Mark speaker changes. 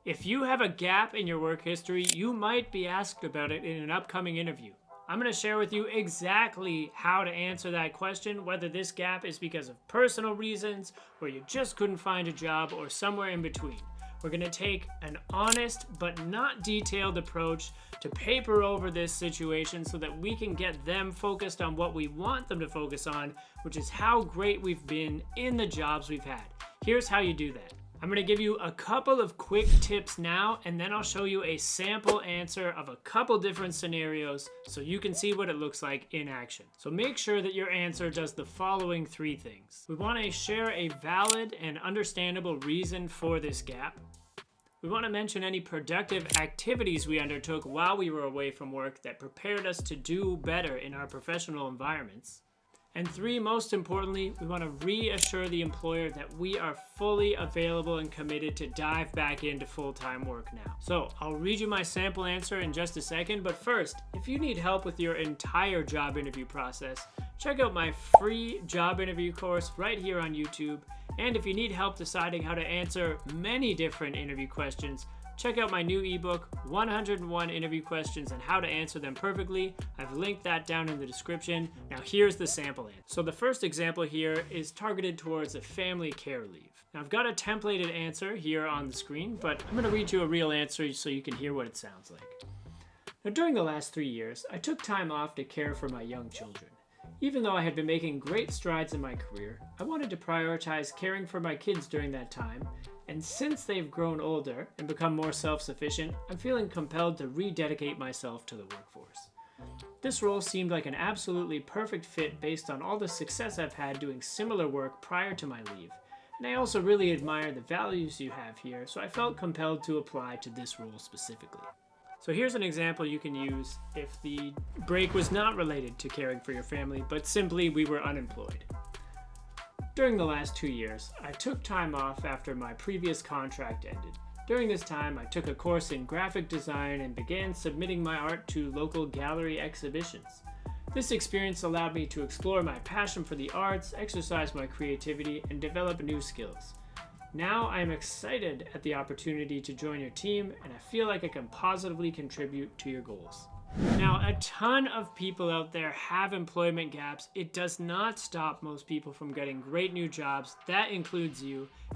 Speaker 1: If you have a gap in your work history, you might be asked about it in an upcoming interview. I'm going to share with you exactly how to answer that question, whether this gap is because of personal reasons, or you just couldn't find a job, or somewhere in between. We're going to take an honest but not detailed approach to paper over this situation so that we can get them focused on what we want them to focus on, which is how great we've been in the jobs we've had. Here's how you do that. I'm going to give you a couple of quick tips now, and then I'll show you a sample answer of a couple different scenarios so you can see what it looks like in action. So make sure that your answer does the following 3 things. We want to share a valid and understandable reason for this gap. We want to mention any productive activities we undertook while we were away from work that prepared us to do better in our professional environments. And 3, most importantly, we want to reassure the employer that we are fully available and committed to dive back into full-time work now. So I'll read you my sample answer in just a second, but first, if you need help with your entire job interview process, check out my free job interview course right here on YouTube. And if you need help deciding how to answer many different interview questions, check out my new ebook, 101 Interview Questions and How to Answer Them Perfectly. I've linked that down in the description. Now here's the sample answer. So the first example here is targeted towards a family care leave. Now I've got a templated answer here on the screen, but I'm gonna read you a real answer so you can hear what it sounds like. Now during the last 3 years, I took time off to care for my young children. Even though I had been making great strides in my career, I wanted to prioritize caring for my kids during that time, and since they've grown older and become more self-sufficient, I'm feeling compelled to rededicate myself to the workforce. This role seemed like an absolutely perfect fit based on all the success I've had doing similar work prior to my leave, and I also really admire the values you have here, so I felt compelled to apply to this role specifically. So here's an example you can use if the break was not related to caring for your family, but simply we were unemployed. During the last 2 years, I took time off after my previous contract ended. During this time, I took a course in graphic design and began submitting my art to local gallery exhibitions. This experience allowed me to explore my passion for the arts, exercise my creativity, and develop new skills. Now I am excited at the opportunity to join your team, and I feel like I can positively contribute to your goals. Now, a ton of people out there have employment gaps. It does not stop most people from getting great new jobs. That includes you.